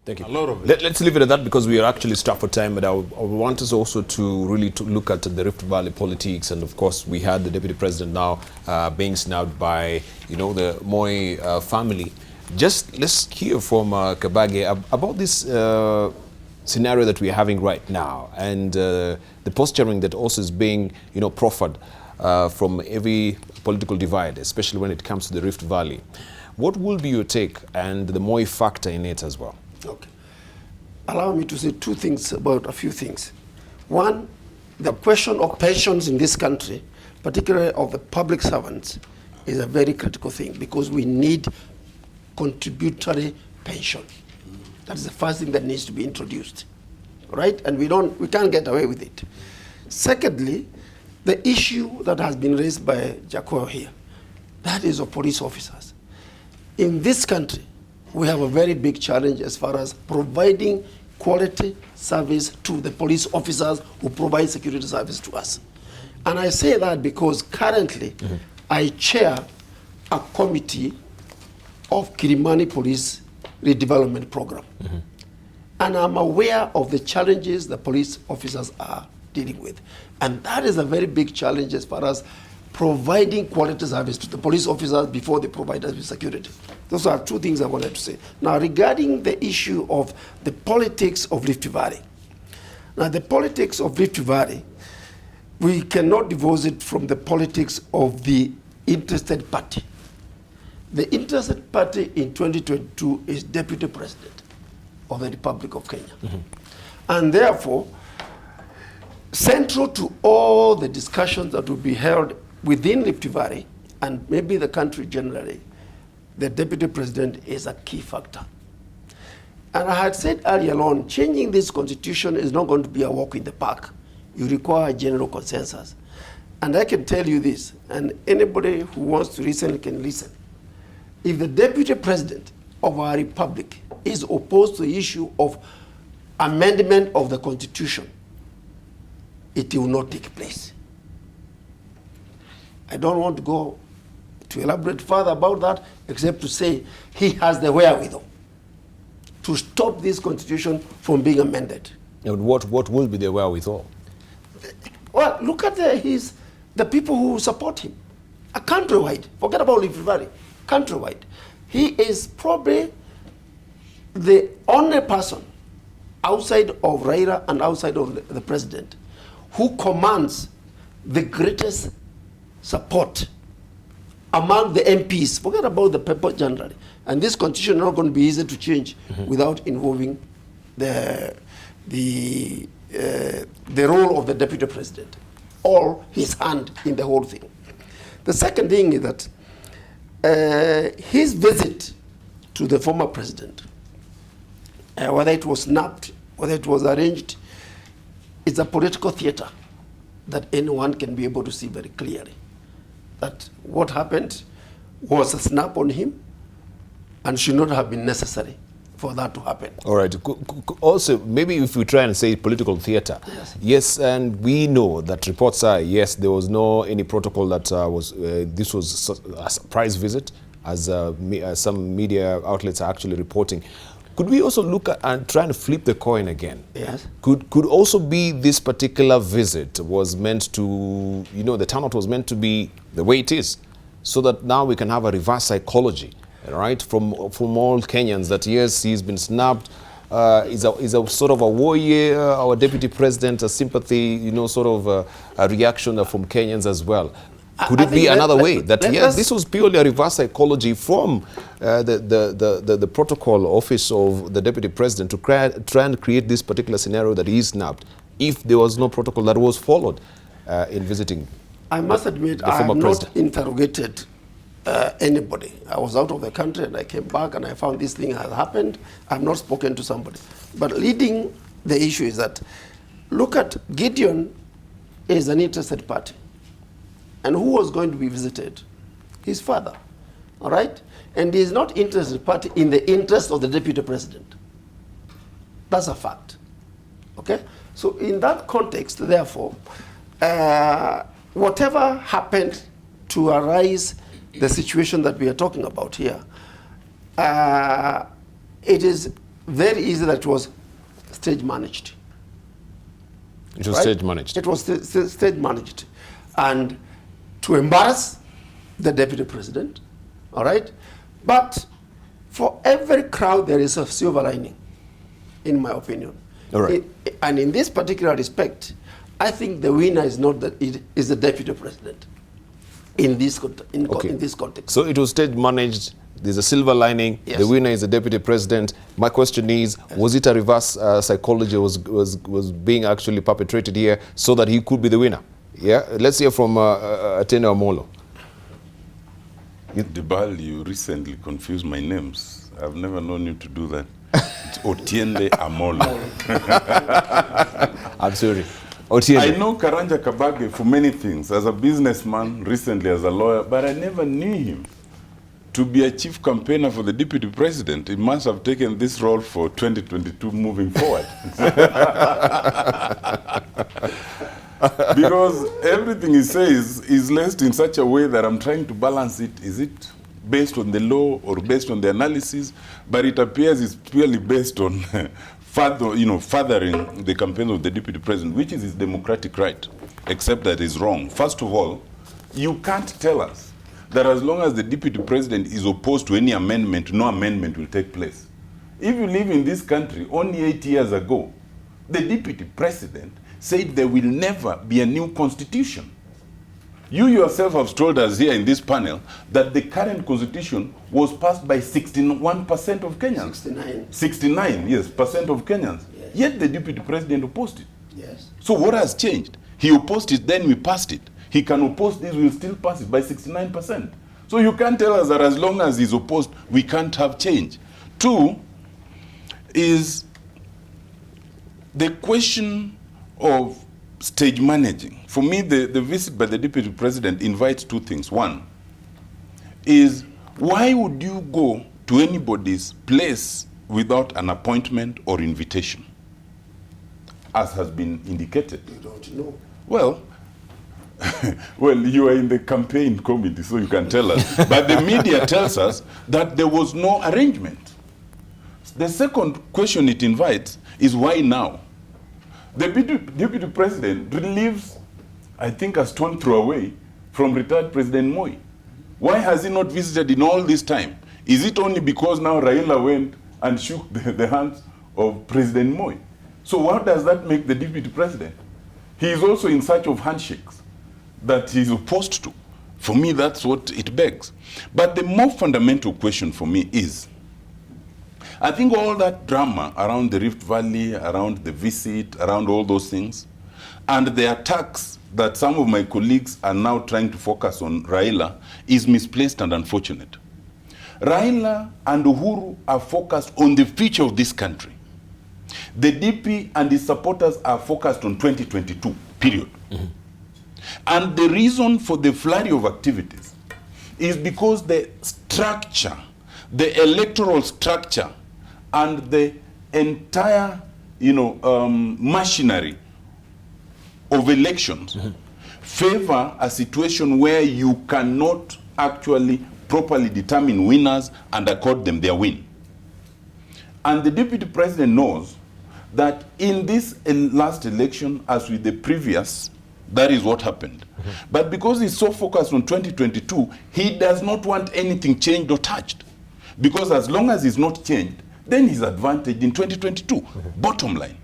Thank you. A lot of it. Let's leave it at that because we are actually strapped for time, but I want us also to really look at the Rift Valley politics, and of course we had the Deputy President now being snubbed by, the Moi family. Just let's hear from Kabarak about this scenario that we're having right now, and the posturing that also is being, proffered from every political divide, especially when it comes to the Rift Valley. What will be your take and the Moi factor in it as well? Okay. Allow me to say two things about a few things. One, the question of pensions in this country, particularly of the public servants, is a very critical thing because we need contributory pension. That's the first thing that needs to be introduced, right? And we can't get away with it. Secondly, the issue that has been raised by Jaco here, that is of police officers. In this country, we have a very big challenge as far as providing quality service to the police officers who provide security service to us. And I say that because currently I chair a committee of Kilimani Police Redevelopment Program. And I'm aware of the challenges the police officers are dealing with. And that is a very big challenge as far as providing quality service to the police officers before they provide us with security. Those are two things I wanted to say. Now, regarding the issue of the politics of Rift Valley. Now, the politics of Rift Valley, we cannot divorce it from the politics of the interested party. The interested party in 2022 is Deputy President of the Republic of Kenya. And therefore, central to all the discussions that will be held within Rift Valley, and maybe the country generally, the Deputy President is a key factor. And I had said earlier on, changing this constitution is not going to be a walk in the park. You require a general consensus. And I can tell you this, and anybody who wants to listen can listen. If the Deputy President of our republic is opposed to the issue of amendment of the constitution, it will not take place. I don't want to go to elaborate further about that, except to say he has the wherewithal to stop this constitution from being amended. And what will be the wherewithal? Well, look at the people who support him. Countrywide, forget about Rift Valley, countrywide. He is probably the only person outside of Raila and outside of the president who commands the greatest support among the MPs. Forget about the people generally. And this constitution is not going to be easy to change without involving the role of the Deputy President or his hand in the whole thing. The second thing is that his visit to the former president, whether it was snapped, whether it was arranged, it's a political theater that anyone can be able to see very clearly. That what happened was a snap on him and should not have been necessary for that to happen. All right. Also, maybe if we try and say political theater. Yes, and we know that reports are, yes, there was no any protocol that this was a surprise visit, as some media outlets are actually reporting. Could we also look at and try and flip the coin again? Yes. Could also be this particular visit was meant to, the turnout was meant to be the way it is, so that now we can have a reverse psychology, right, from all Kenyans that yes, he's been snubbed, is a sort of a warrior, our Deputy President, a sympathy, sort of a reaction from Kenyans as well. Could it be another way that yes, this was purely a reverse psychology from the protocol office of the Deputy President to try and create this particular scenario that he is snapped, if there was no protocol that was followed in visiting? I must admit, I have not interrogated anybody. I was out of the country and I came back and I found this thing has happened. I have not spoken to somebody. But leading the issue is that, look at Gideon is an interested party. And who was going to be visited? His father, all right? And he is not interested party in the interest of the Deputy President. That's a fact, okay? So in that context, therefore, whatever happened to arise the situation that we are talking about here, it is very easy that it was stage managed. It was right? stage managed. It was stage managed. And to embarrass the deputy president, all right? But for every crowd, there is a silver lining, in my opinion. All right. And in this particular respect, I think the winner is not that it is the deputy president in this in this context. So it was stage managed. There's a silver lining. Yes. The winner is the deputy president. My question is, was it a reverse psychology was being actually perpetrated here so that he could be the winner? Yeah. Let's hear from Atene Omolo. Debal, you recently confused my names. I've never known you to do that. It's Otiende Amolo. I'm sorry. Otiende. I know Karanja Kabage for many things, as a businessman, recently as a lawyer, but I never knew him to be a chief campaigner for the deputy president. He must have taken this role for 2022 moving forward. Because everything he says is laced in such a way that I'm trying to balance it. Is it based on the law or based on the analysis? But it appears it's purely based on furthering the campaign of the deputy president, which is his democratic right, except that is wrong. First of all, you can't tell us that as long as the deputy president is opposed to any amendment, no amendment will take place. If you live in this country, only 8 years ago, the deputy president said there will never be a new constitution. You yourself have told us here in this panel that the current constitution was passed by 61% of Kenyans. 69, yes, percent of Kenyans. Yes. Yet the deputy president opposed it. Yes. So what has changed? He opposed it, then we passed it. He can oppose this, we'll still pass it by 69%. So you can't tell us that as long as he's opposed, we can't have change. Two is the question of stage managing. For me, the visit by the deputy president invites two things. One is, why would you go to anybody's place without an appointment or invitation, as has been indicated? You don't know. Well, well, you are in the campaign committee, so you can tell us. But the media tells us that there was no arrangement. The second question it invites is, why now? The deputy president lives, I think, a stone throw away from retired President Moi. Why has he not visited in all this time? Is it only because now Raila went and shook the hands of President Moi? So what does that make the deputy president? He is also in search of handshakes that he's opposed to. For me, that's what it begs. But the more fundamental question for me is, I think all that drama around the Rift Valley, around the visit, around all those things, and the attacks that some of my colleagues are now trying to focus on Raila is misplaced and unfortunate. Raila and Uhuru are focused on the future of this country. The DP and his supporters are focused on 2022, period. Mm-hmm. And the reason for the flurry of activities is because the structure, the electoral structure, and the entire, machinery of elections favor a situation where you cannot actually properly determine winners and accord them their win. And the deputy president knows that in this last election, as with the previous, that is what happened. But because he's so focused on 2022, he does not want anything changed or touched. Because as long as it's not changed, then he's advantaged in 2022. Bottom line.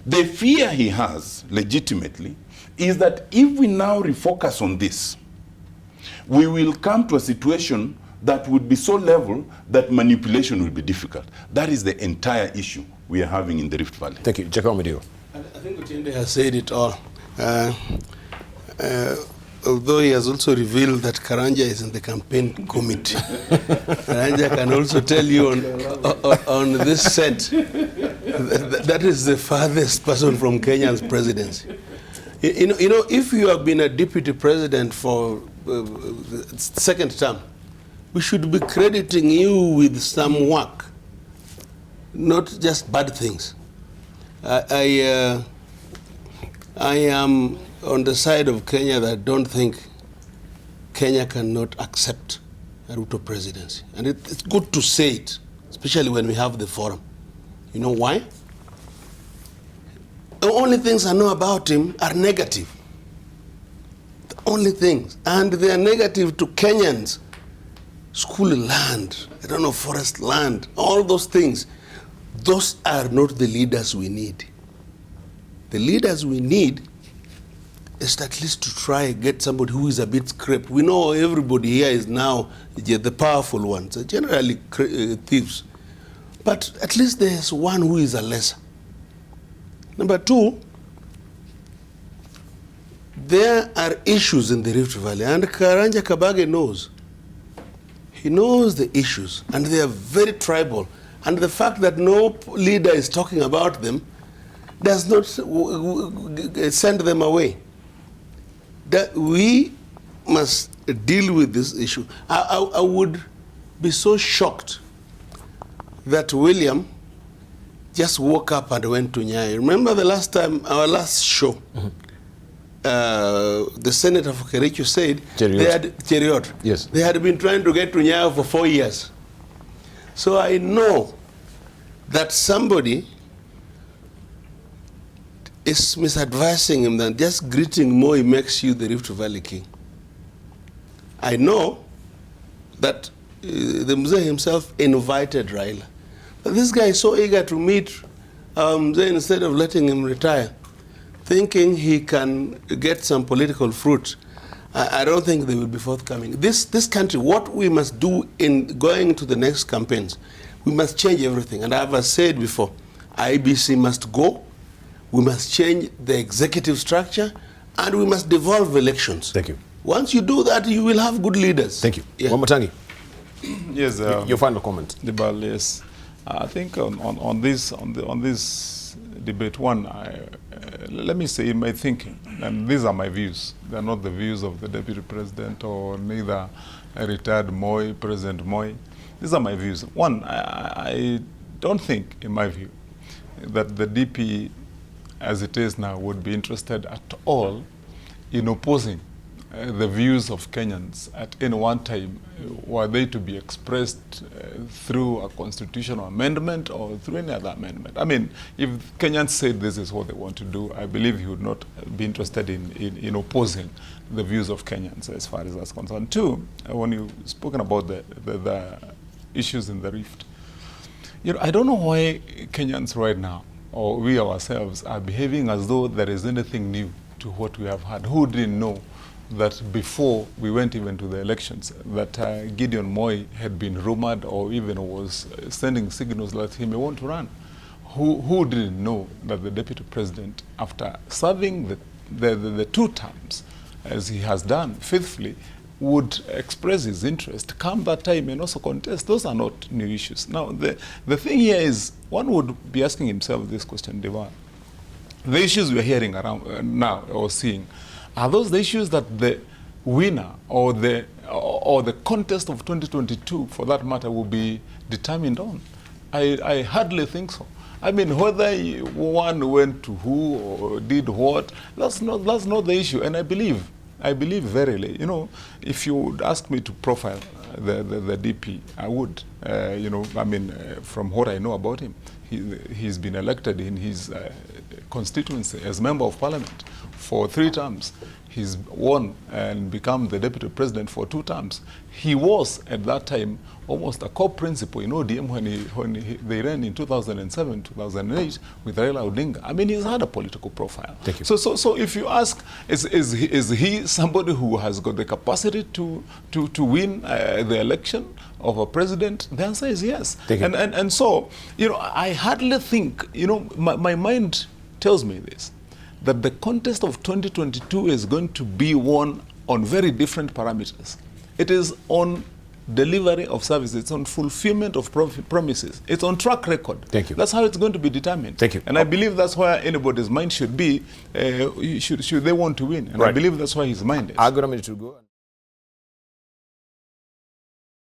The fear he has, legitimately, is that if we now refocus on this, we will come to a situation that would be so level that manipulation will be difficult. That is the entire issue we are having in the Rift Valley. Thank you. Jacob Medio. I think Otiende has said it all. Although he has also revealed that Karanja is in the campaign committee. Karanja can also tell you on this set that is the farthest person from Kenya's presidency. You know, if you have been a deputy president for the second term, we should be crediting you with some work, not just bad things. I am on the side of Kenya that don't think Kenya cannot accept a Ruto presidency. And it's good to say it, especially when we have the forum. You know why? The only things I know about him are negative. The only things. And they are negative to Kenyans. School land, I don't know, forest land, all those things. Those are not the leaders we need. The leaders we need is at least to try and get somebody who is a bit scraped. We know everybody here is now the powerful ones, generally thieves. But at least there's one who is a lesser. Number two, there are issues in the Rift Valley, and Karanja Kabage knows. He knows the issues, and they are very tribal. And the fact that no leader is talking about them does not send them away. That we must deal with this issue. I would be so shocked that William just woke up and went to Nyai. Remember the last time, our last show, the senator for Kericho said Cheriot. Yes. They had been trying to get to Nyai for 4 years. So I know that somebody is misadvising him that just greeting Moi makes you the Rift Valley king. I know that the Mzee himself invited Raila. But this guy is so eager to meet Mzee instead of letting him retire, thinking he can get some political fruit. I don't think they will be forthcoming. This country, what we must do in going to the next campaigns, we must change everything. And as said before, IBC must go. We must change the executive structure, and we must devolve elections. Thank you. Once you do that, you will have good leaders. Thank you. Yeah. Wamatangi, Yes. your final comment. Dibal, yes. I think on this debate, one, let me say my thinking, and these are my views. They are not the views of the Deputy President or neither a retired Moi, President Moi. These are my views. One, I don't think, in my view, that the DP, as it is now, would be interested at all in opposing the views of Kenyans at any one time, were they to be expressed through a constitutional amendment or through any other amendment. I mean, if Kenyans said this is what they want to do, I believe he would not be interested in opposing the views of Kenyans as far as that's concerned. Two, when you've spoken about the issues in the Rift, you know, I don't know why Kenyans right now, or we ourselves, are behaving as though there is anything new to what we have had. Who didn't know that before we went even to the elections, that Gideon Moi had been rumored or even was sending signals that he may want to run? Who didn't know that the Deputy President, after serving the 2 terms, as he has done faithfully, would express his interest, come that time and also contest? Those are not new issues. Now, the thing here is, one would be asking himself this question, Devan. The issues we are hearing around now or seeing, are those the issues that the winner or the contest of 2022, for that matter, will be determined on? I hardly think so. I mean, whether one went to who or did what, that's not the issue. And I believe verily, you know, if you would ask me to profile the DP, I would. You know, I mean, from what I know about him, he's been elected in his constituency as member of parliament for 3 terms. He's won and become the Deputy President for 2 terms. He was, at that time, almost a co-principal in ODM when they ran in 2007, 2008 with Raila Odinga. I mean, he's had a political profile. Thank you. So if you ask, is he somebody who has got the capacity to win the election of a president? The answer is yes. Thank you. And so, you know, I hardly think, you know, my mind tells me this, that the contest of 2022 is going to be won on very different parameters. It is on delivery of services, it's on fulfillment of promises, it's on track record. Thank you. That's how it's going to be determined. Thank you. And I believe that's where anybody's mind should be, should they want to win. And right. I believe that's why his mind is. I've got a minute to go.